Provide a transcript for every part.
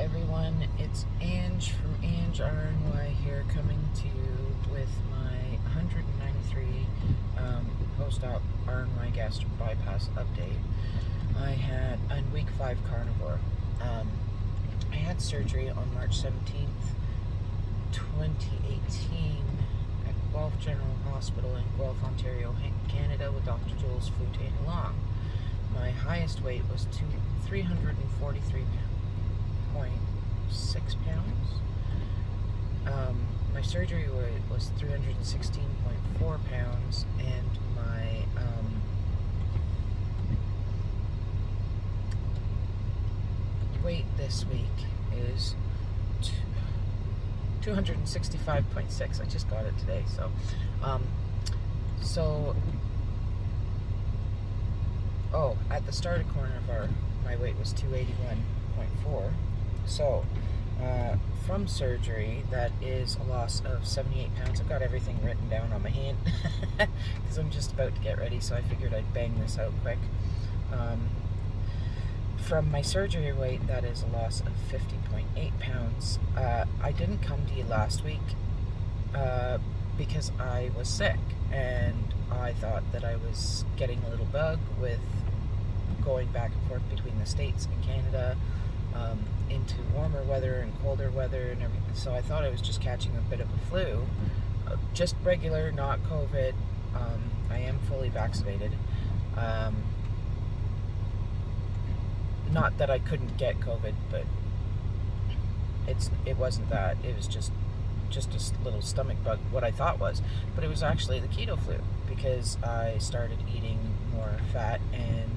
everyone, it's Ange from Ange RNY here, coming to you with my 193 post-op RNY gastric bypass update. I had on week 5 carnivore. I had surgery on March 17th, 2018 at Guelph General Hospital in Guelph, Ontario, Canada, with Dr. Jules Fontaine-Long. My highest weight was 343.6 pounds. My surgery was 316.4 pounds, and my weight this week is 265.6. I just got it today, at the start of Carnivore, my weight was 281.4. So, from surgery, that is a loss of 78 pounds. I've got everything written down on my hand because I'm just about to get ready, so I figured I'd bang this out quick. From my surgery weight, that is a loss of 50.8 pounds. I didn't come to you last week because I was sick, and I thought that I was getting a little bug with going back and forth between the States and Canada, into warmer weather and colder weather and everything. So I thought I was just catching a bit of a flu, just regular, not COVID. I am fully vaccinated. Not that I couldn't get COVID, but it wasn't that. It was just a little stomach bug, what I thought was. But it was actually the keto flu, because I started eating more fat, and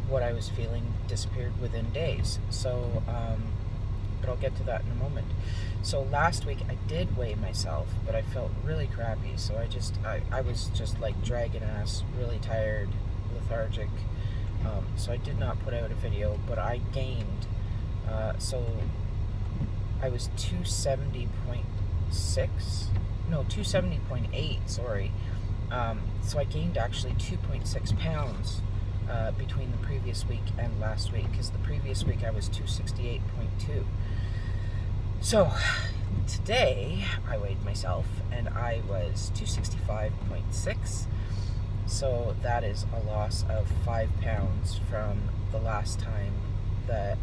what I was feeling disappeared within days. So, but I'll get to that in a moment. So last week I did weigh myself, but I felt really crappy. So I was just like dragging ass, really tired, lethargic. So I did not put out a video, but I gained, so I was 270.8, sorry. So I gained actually 2.6 pounds between the previous week and last week, because the previous week I was 268.2. So today I weighed myself and I was 265.6. So that is a loss of 5 pounds from the last time, that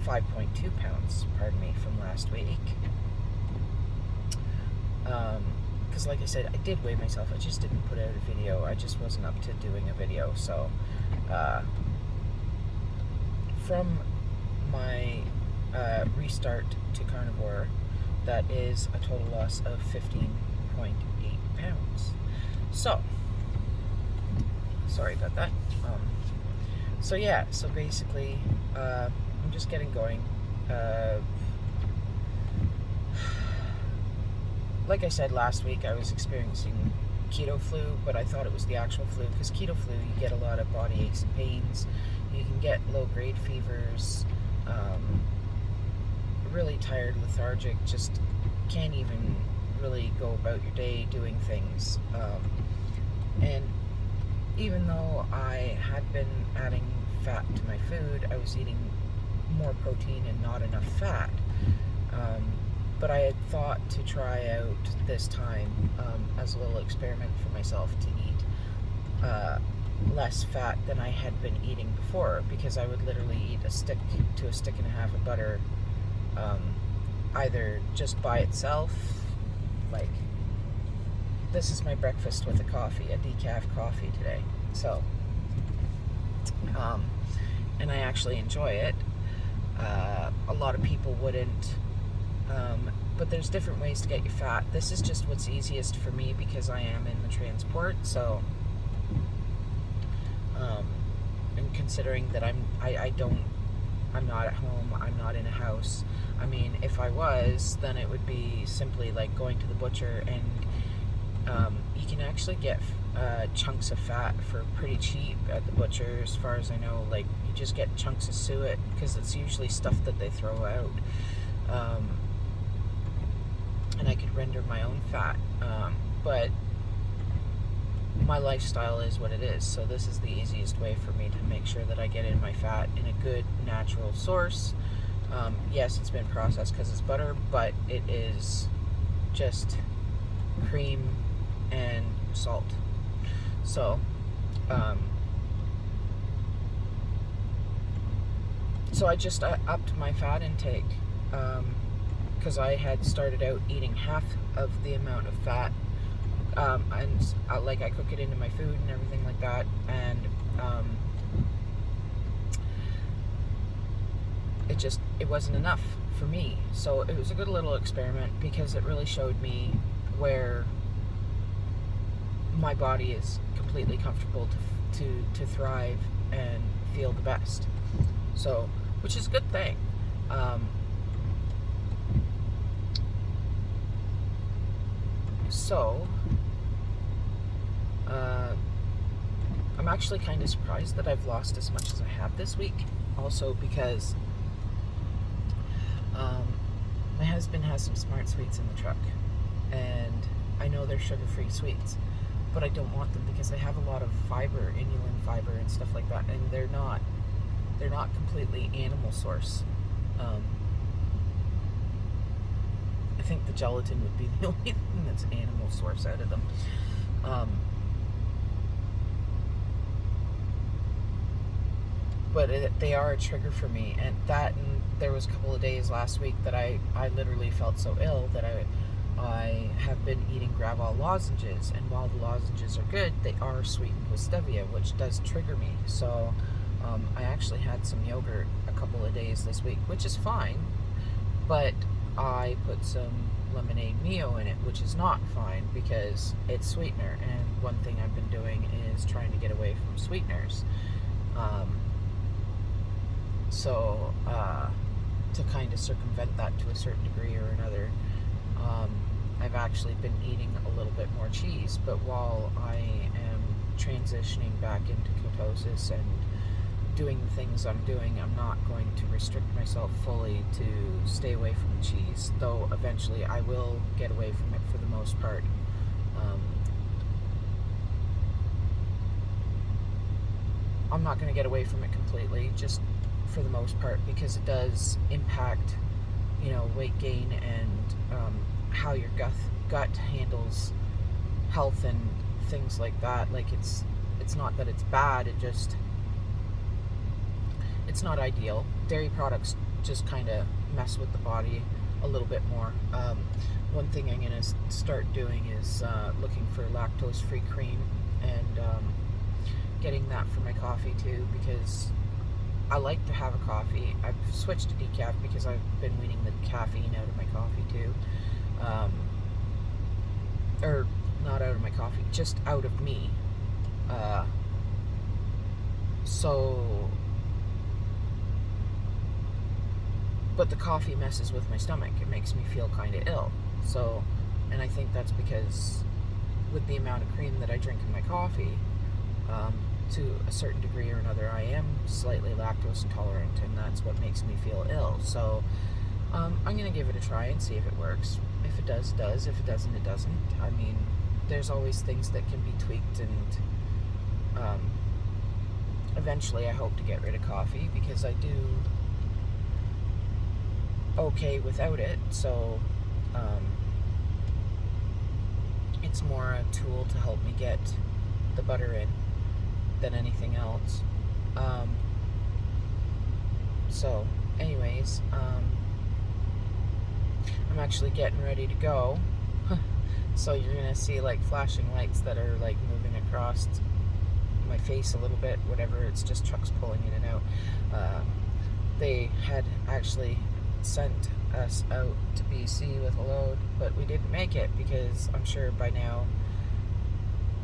5.2 pounds, pardon me, from last week. Because like I said, I did weigh myself, I just didn't put out a video. I just wasn't up to doing a video. So from my restart to carnivore, that is a total loss of 15.8 pounds. So, sorry about that. So basically, I'm just getting going. Like I said last week, I was experiencing keto flu, but I thought it was the actual flu, because keto flu, you get a lot of body aches and pains. You can get low-grade fevers, really tired, lethargic, just can't even really go about your day doing things. And even though I had been adding fat to my food, I was eating more protein and not enough fat. But I had thought to try out this time, as a little experiment for myself, to eat less fat than I had been eating before, because I would literally eat a stick to a stick and a half of butter, either just by itself, like this is my breakfast with a coffee, a decaf coffee today. So, and I actually enjoy it. A lot of people wouldn't, but there's different ways to get your fat. This is just what's easiest for me, because I am in the transport. So, and considering that I'm not at home, I'm not in a house. I mean, if I was, then it would be simply like going to the butcher, and you can actually get chunks of fat for pretty cheap at the butcher, as far as I know. Like, you just get chunks of suet, because it's usually stuff that they throw out. And I could render my own fat. But my lifestyle is what it is. So this is the easiest way for me to make sure that I get in my fat in a good natural source. Yes, it's been processed because it's butter, but it is just cream and salt. So, I upped my fat intake because I had started out eating half of the amount of fat, and like I cook it into my food and everything like that, and it wasn't enough for me. So it was a good little experiment because it really showed me where my body is completely comfortable to thrive and feel the best. So, which is a good thing. I'm actually kind of surprised that I've lost as much as I have this week. Also because my husband has some Smart Sweets in the truck, and I know they're sugar-free sweets, but I don't want them because they have a lot of fiber, inulin fiber and stuff like that, and they're not completely animal source. I think the gelatin would be the only thing that's animal source out of them. But they are a trigger for me, and there was a couple of days last week that I literally felt so ill that I have been eating Gravol lozenges, and while the lozenges are good, they are sweetened with stevia, which does trigger me. So I actually had some yogurt a couple of days this week, which is fine, but I put some lemonade Mio in it, which is not fine because it's sweetener, and one thing I've been doing is trying to get away from sweeteners. So to kind of circumvent that to a certain degree or another, I've actually been eating a little bit more cheese, but while I am transitioning back into ketosis and doing the things I'm doing, I'm not going to restrict myself fully to stay away from the cheese, though eventually I will get away from it for the most part. I'm not going to get away from it completely, just for the most part, because it does impact, weight gain and how your gut handles health and things like that. Like it's not that it's bad, it's not ideal. Dairy products just kind of mess with the body a little bit more. One thing I'm going to start doing is looking for lactose-free cream and getting that for my coffee too, because I like to have a coffee. I've switched to decaf because I've been weaning the caffeine out of my coffee too. Or not out of my coffee, just out of me. But the coffee messes with my stomach. It makes me feel kind of ill. So, and I think that's because with the amount of cream that I drink in my coffee, to a certain degree or another, I am slightly lactose intolerant, and that's what makes me feel ill. So I'm going to give it a try and see if it works. If it does, it does. If it doesn't, it doesn't. I mean, there's always things that can be tweaked, and eventually I hope to get rid of coffee because I do okay without it. So it's more a tool to help me get the butter in than anything else. So anyways, I'm actually getting ready to go. So you're gonna see like flashing lights that are like moving across my face a little bit, whatever. It's just trucks pulling in and out. They had actually sent us out to BC with a load, but we didn't make it because I'm sure by now,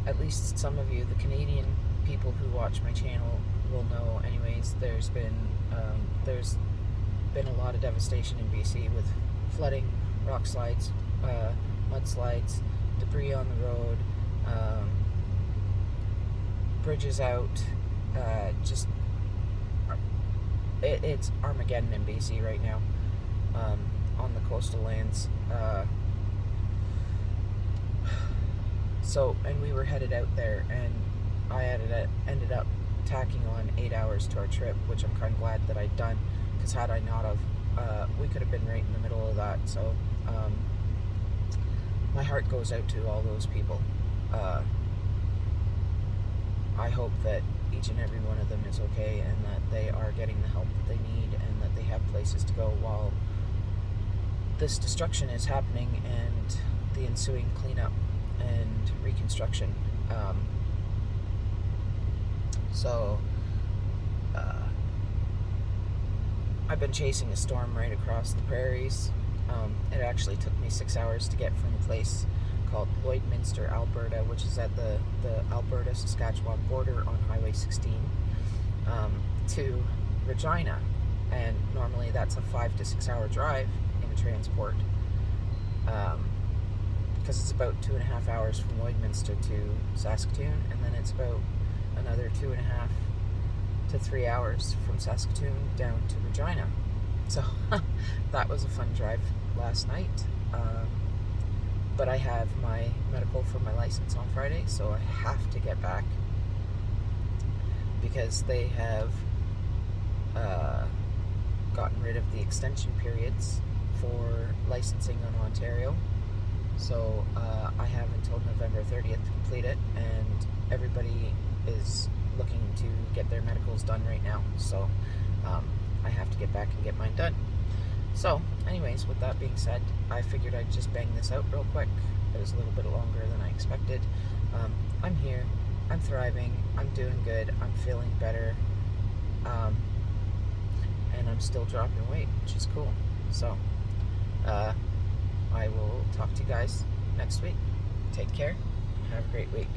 at least some of you, the Canadian people who watch my channel, will know anyways. There's been a lot of devastation in BC with flooding, rock slides, mudslides, debris on the road, bridges out, it's Armageddon in BC right now, on the coastal lands. So, and we were headed out there, and I ended up tacking on 8 hours to our trip, which I'm kind of glad that I'd done, because had I not have, we could have been right in the middle of that. So my heart goes out to all those people. I hope that each and every one of them is okay, and that they are getting the help that they need, and that they have places to go while this destruction is happening, and the ensuing cleanup and reconstruction. So I've been chasing a storm right across the prairies. It actually took me 6 hours to get from a place called Lloydminster, Alberta, which is at the Alberta-Saskatchewan border on Highway 16, to Regina. And normally that's a 5 to 6 hour drive in a transport, because it's about 2.5 hours from Lloydminster to Saskatoon, and then it's about another 2.5 to 3 hours from Saskatoon down to Regina. So that was a fun drive last night. But I have my medical for my license on Friday, so I have to get back, because they have gotten rid of the extension periods for licensing in Ontario. So I have until November 30th to complete it, and everybody is looking to get their medicals done right now. So I have to get back and get mine done. So anyways, with that being said, I figured I'd just bang this out real quick. It was a little bit longer than I expected. I'm here, I'm thriving, I'm doing good, I'm feeling better, and I'm still dropping weight, which is cool. So I will talk to you guys next week. Take care, have a great week.